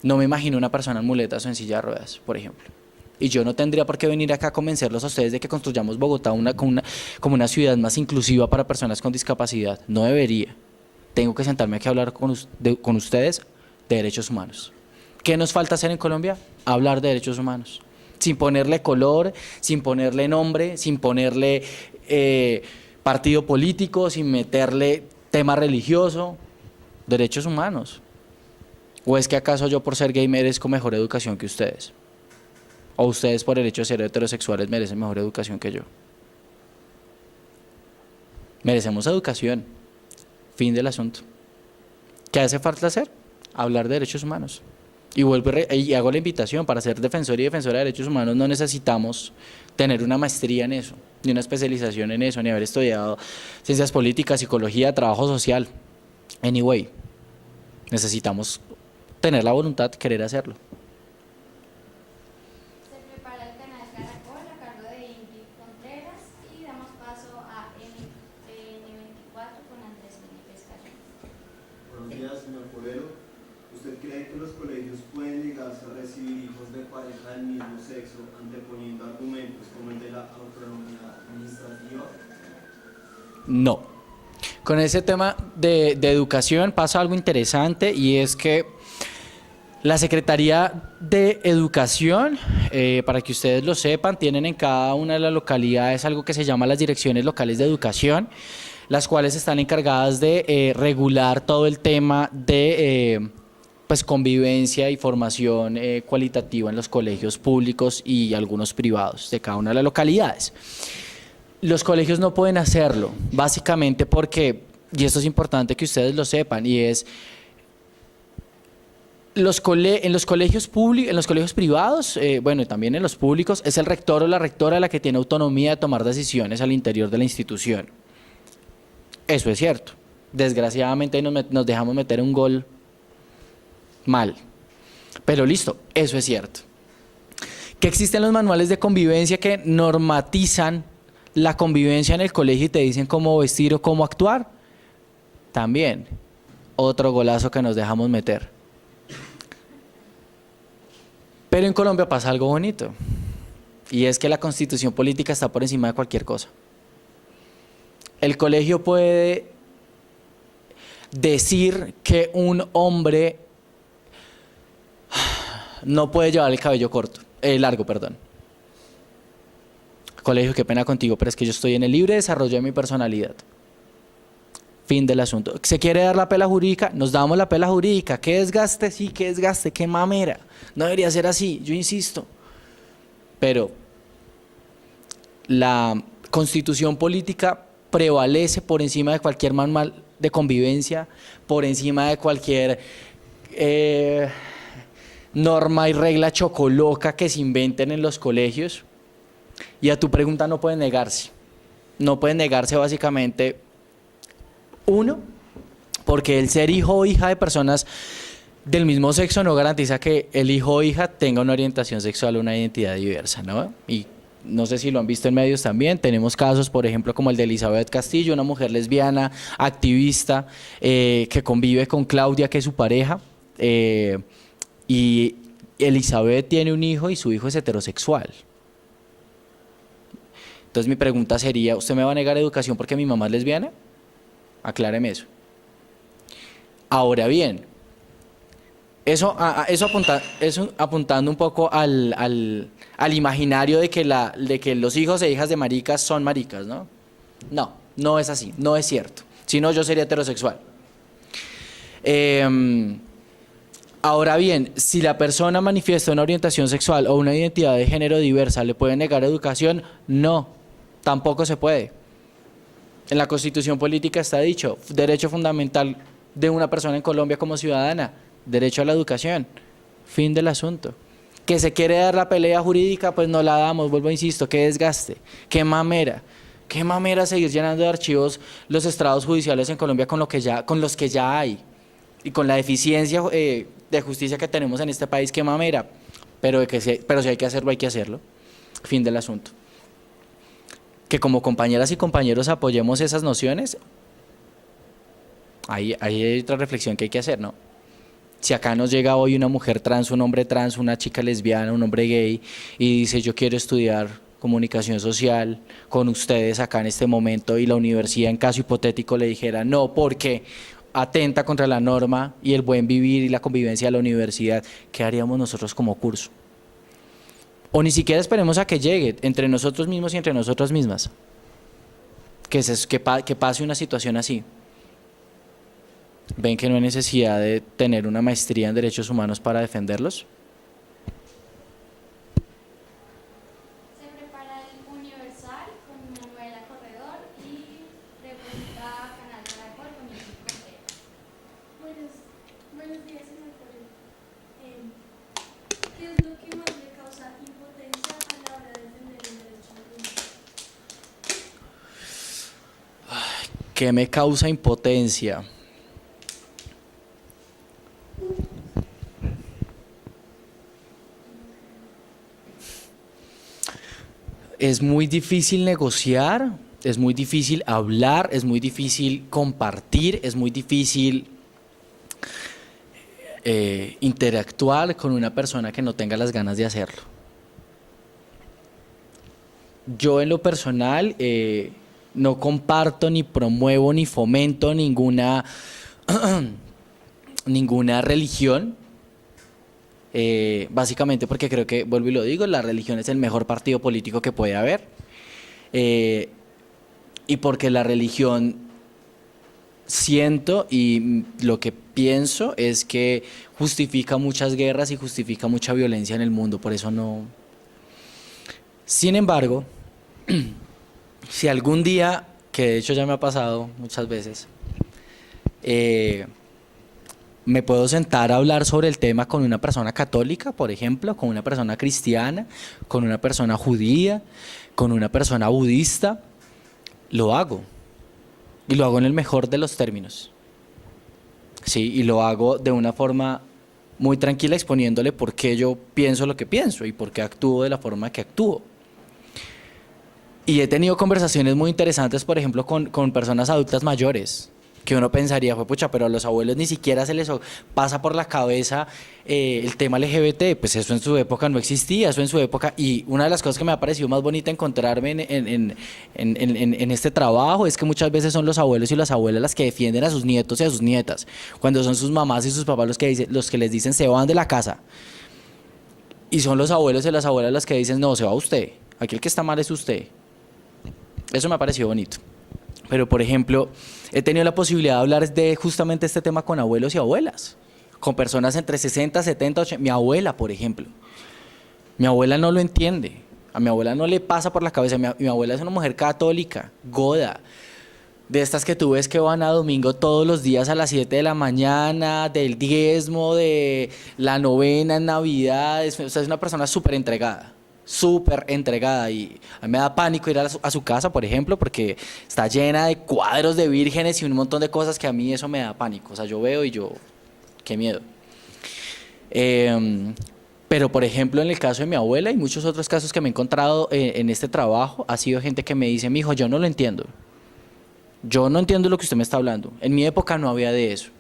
No me imagino una persona en muletas o en silla de ruedas, por ejemplo. Y yo no tendría por qué venir acá a convencerlos a ustedes de que construyamos Bogotá como una ciudad más inclusiva para personas con discapacidad. No debería. Tengo que sentarme aquí a hablar con ustedes de derechos humanos. ¿Qué nos falta hacer en Colombia? Hablar de derechos humanos. Sin ponerle color, sin ponerle nombre, sin ponerle partido político, sin meterle tema religioso. Derechos humanos. ¿O es que acaso yo por ser gay merezco mejor educación que ustedes? ¿O ustedes por el hecho de ser heterosexuales merecen mejor educación que yo? Merecemos educación. Fin del asunto. ¿Qué hace falta hacer? Hablar de derechos humanos. Y hago la invitación, para ser defensor y defensora de derechos humanos no necesitamos tener una maestría en eso, ni una especialización en eso, ni haber estudiado ciencias políticas, psicología, trabajo social. Anyway, necesitamos tener la voluntad de querer hacerlo. Se prepara el canal Caracol a cargo de Ingrid Contreras y damos paso a N24 con Andrés Felipe Escalón. Buenos días, señor Forero. ¿Usted cree que los colegios pueden llegarse a recibir hijos de pareja del mismo sexo anteponiendo argumentos como el de la autonomía administrativa? No. Con ese tema de educación pasa algo interesante, y es que la Secretaría de Educación, para que ustedes lo sepan, tienen en cada una de las localidades algo que se llama las direcciones locales de educación, las cuales están encargadas de regular todo el tema de pues convivencia y formación cualitativa en los colegios públicos y algunos privados de cada una de las localidades. Los colegios no pueden hacerlo, básicamente porque, y esto es importante que ustedes lo sepan, y es en los colegios públicos, en los colegios privados, bueno, y también en los públicos, es el rector o la rectora la que tiene autonomía de tomar decisiones al interior de la institución. Eso es cierto. Desgraciadamente nos dejamos meter un gol mal. Pero listo, eso es cierto. Que existen los manuales de convivencia que normatizan la convivencia en el colegio y te dicen cómo vestir o cómo actuar. También, otro golazo que nos dejamos meter. Pero en Colombia pasa algo bonito, y es que la constitución política está por encima de cualquier cosa. El colegio puede decir que un hombre no puede llevar el cabello largo, perdón. Colegio, qué pena contigo, pero es que yo estoy en el libre desarrollo de mi personalidad. Fin del asunto. ¿Se quiere dar la pela jurídica? Nos damos la pela jurídica. ¿Qué desgaste? Sí, qué desgaste, qué mamera. No debería ser así, yo insisto. Pero la constitución política prevalece por encima de cualquier manual de convivencia, por encima de cualquier norma y regla chocoloca que se inventen en los colegios. Y a tu pregunta no puede negarse. No puede negarse básicamente, uno, porque el ser hijo o hija de personas del mismo sexo no garantiza que el hijo o hija tenga una orientación sexual o una identidad diversa, ¿no? Y no sé si lo han visto en medios también, tenemos casos, por ejemplo, como el de Elizabeth Castillo, una mujer lesbiana, activista, que convive con Claudia, que es su pareja, y Elizabeth tiene un hijo y su hijo es heterosexual. Entonces mi pregunta sería, ¿usted me va a negar educación porque mi mamá es lesbiana? Acláreme eso. Ahora bien, eso apuntando un poco al imaginario de que los hijos e hijas de maricas son maricas, ¿no? No, no es así, no es cierto. Si no, yo sería heterosexual. Ahora bien, si la persona manifiesta una orientación sexual o una identidad de género diversa, ¿le puede negar educación? No, tampoco se puede. En la Constitución política está dicho, derecho fundamental de una persona en Colombia como ciudadana, derecho a la educación, fin del asunto. Que se quiere dar la pelea jurídica, pues no la damos, vuelvo a insisto, qué desgaste, qué mamera seguir llenando de archivos los estrados judiciales en Colombia con los que ya hay, y con la deficiencia de justicia que tenemos en este país, qué mamera, pero si hay que hacerlo, hay que hacerlo, fin del asunto. Que como compañeras y compañeros apoyemos esas nociones, ahí hay otra reflexión que hay que hacer, ¿no? Si acá nos llega hoy una mujer trans, un hombre trans, una chica lesbiana, un hombre gay y dice yo quiero estudiar comunicación social con ustedes acá en este momento y la universidad en caso hipotético le dijera no porque atenta contra la norma y el buen vivir y la convivencia de la universidad, ¿qué haríamos nosotros como curso? O ni siquiera esperemos a que llegue entre nosotros mismos y entre nosotras mismas. Que pase una situación así. ¿Ven que no hay necesidad de tener una maestría en derechos humanos para defenderlos? Se prepara el Universal con Manuela Corredor y representa Canal Caracol con Ingrid Contreras. Buenos días, señor Correa. ¿Qué es lo que más le causa impotencia a la hora de defender el derecho a la vida? ¿Qué me causa impotencia? Es muy difícil negociar, es muy difícil hablar, es muy difícil compartir, es muy difícil interactuar con una persona que no tenga las ganas de hacerlo. Yo en lo personal no comparto ni promuevo ni fomento ninguna religión. Básicamente porque creo que, vuelvo y lo digo, la religión es el mejor partido político que puede haber y porque la religión siento y lo que pienso es que justifica muchas guerras y justifica mucha violencia en el mundo, por eso no. Sin embargo, si algún día, que de hecho ya me ha pasado muchas veces, me puedo sentar a hablar sobre el tema con una persona católica, por ejemplo, con una persona cristiana, con una persona judía, con una persona budista, lo hago. Y lo hago en el mejor de los términos. Sí, y lo hago de una forma muy tranquila, exponiéndole por qué yo pienso lo que pienso y por qué actúo de la forma que actúo. Y he tenido conversaciones muy interesantes, por ejemplo, con personas adultas mayores, que uno pensaría, fue pucha, pero a los abuelos ni siquiera se les pasa por la cabeza el tema LGBT, pues eso en su época no existía, eso en su época, y una de las cosas que me ha parecido más bonita encontrarme en este trabajo es que muchas veces son los abuelos y las abuelas las que defienden a sus nietos y a sus nietas, cuando son sus mamás y sus papás los que les dicen se van de la casa, y son los abuelos y las abuelas las que dicen no, se va usted, aquí el que está mal es usted. Eso me ha parecido bonito. Pero, por ejemplo, he tenido la posibilidad de hablar de justamente este tema con abuelos y abuelas, con personas entre 60, 70, 80. Mi abuela, por ejemplo. Mi abuela no lo entiende. A mi abuela no le pasa por la cabeza. Mi abuela es una mujer católica, goda, de estas que tú ves que van a domingo todos los días a las 7 de la mañana, del diezmo, de la novena en Navidad. O sea, es una persona súper entregada y a mí me da pánico ir a su casa, por ejemplo, porque está llena de cuadros de vírgenes y un montón de cosas que a mí eso me da pánico. O sea, yo veo y yo, qué miedo. Pero, por ejemplo, en el caso de mi abuela y muchos otros casos que me he encontrado en este trabajo, ha sido gente que me dice, mijo, yo no lo entiendo. Yo no entiendo lo que usted me está hablando. En mi época no había de eso.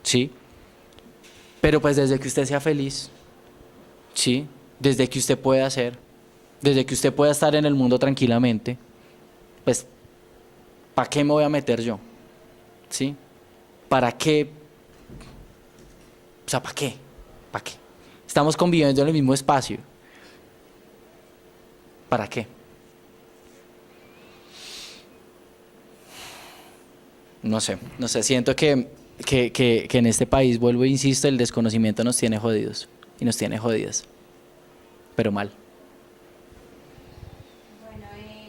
¿Sí? Pero pues desde que usted sea feliz, ¿sí? Desde que usted pueda hacer, desde que usted pueda estar en el mundo tranquilamente, pues, ¿para qué me voy a meter yo? ¿Sí? ¿Para qué? O sea, ¿para qué? ¿Para qué? Estamos conviviendo en el mismo espacio. ¿Para qué? No sé, siento que en este país, vuelvo e insisto, el desconocimiento nos tiene jodidos y nos tiene jodidas. Pero mal. Bueno,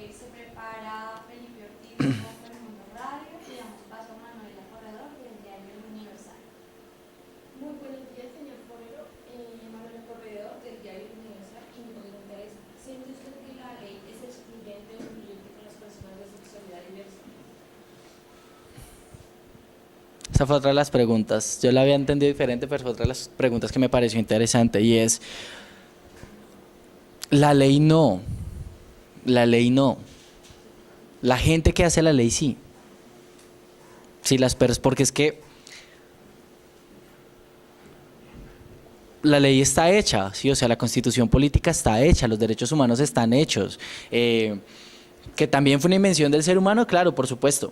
se prepara Felipe Ortiz con el Mundo Radio y damos paso a Manuela Corredor del diario El Universal. Muy buenos días, señor Forero. Manuela Corredor del diario Universal. Y mi pregunta es, ¿siente usted que la ley es excluyente o incluyente con las personas de sexualidad diversa? Esa fue otra de las preguntas. Yo la había entendido diferente, pero fue otra de las preguntas que me pareció interesante y es, la ley no. La gente que hace la ley sí. Sí, porque es que la ley está hecha, ¿sí? O sea, la constitución política está hecha, los derechos humanos están hechos. Que también fue una invención del ser humano, claro, por supuesto.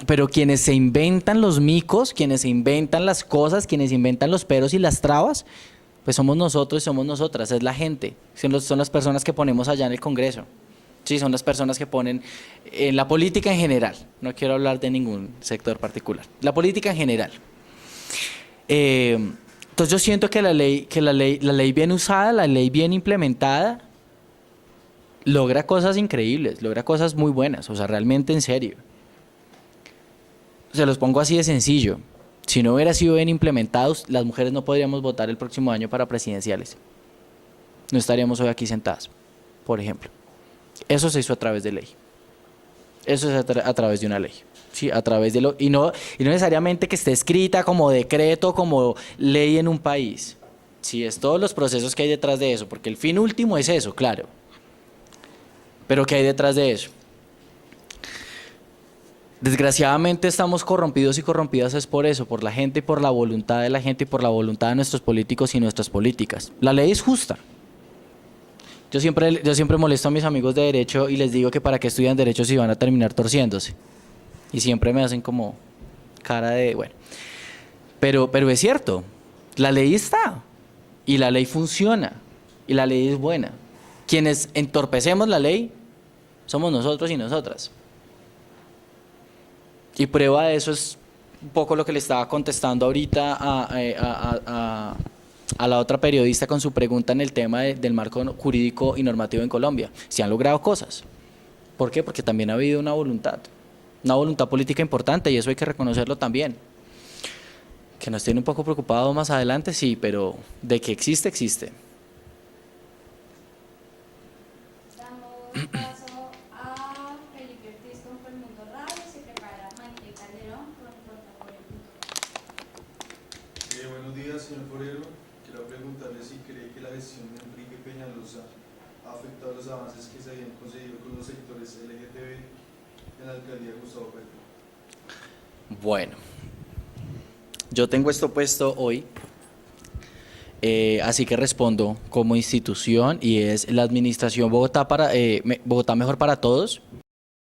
Pero quienes se inventan los micos, quienes se inventan las cosas, quienes inventan los peros y las trabas, pues somos nosotros y somos nosotras, es la gente, son las personas que ponemos allá en el Congreso. Sí, son las personas que ponen en la política en general, no quiero hablar de ningún sector particular, la política en general. Entonces yo siento que la ley bien usada, la ley bien implementada, logra cosas increíbles, logra cosas muy buenas, o sea, realmente en serio. Se los pongo así de sencillo. Si no hubiera sido bien implementados, las mujeres no podríamos votar el próximo año para presidenciales. No estaríamos hoy aquí sentadas, por ejemplo. Eso se hizo a través de ley. Eso es a través de una ley. Sí, a través de y no necesariamente que esté escrita como decreto, como ley en un país. Sí, es todos los procesos que hay detrás de eso, porque el fin último es eso, claro. Pero ¿qué hay detrás de eso? Desgraciadamente estamos corrompidos y corrompidas es por eso, por la gente y por la voluntad de la gente y por la voluntad de nuestros políticos y nuestras políticas. La ley es justa. Yo siempre molesto a mis amigos de derecho y les digo que para qué estudian derecho si van a terminar torciéndose. Y siempre me hacen como cara de, bueno. Pero es cierto, la ley está y la ley funciona y la ley es buena. Quienes entorpecemos la ley somos nosotros y nosotras. Y prueba de eso es un poco lo que le estaba contestando ahorita a la otra periodista con su pregunta en el tema del marco jurídico y normativo en Colombia. Se han logrado cosas. ¿Por qué? Porque también ha habido una voluntad política importante y eso hay que reconocerlo también. Que nos tiene un poco preocupados más adelante, sí, pero de que existe, existe. Damos paso a Felipe Ortiz con Mundo Radio. Se prepara Maite Calderón con Portafolio. Buenos días, señor Forero. Quiero preguntarle si cree que la gestión de Enrique Peñalosa ha afectado los avances que se habían conseguido con los sectores LGTB en la alcaldía de Gustavo Petro. Bueno, yo tengo esto puesto hoy, así que respondo como institución y es la administración Bogotá Mejor para Todos.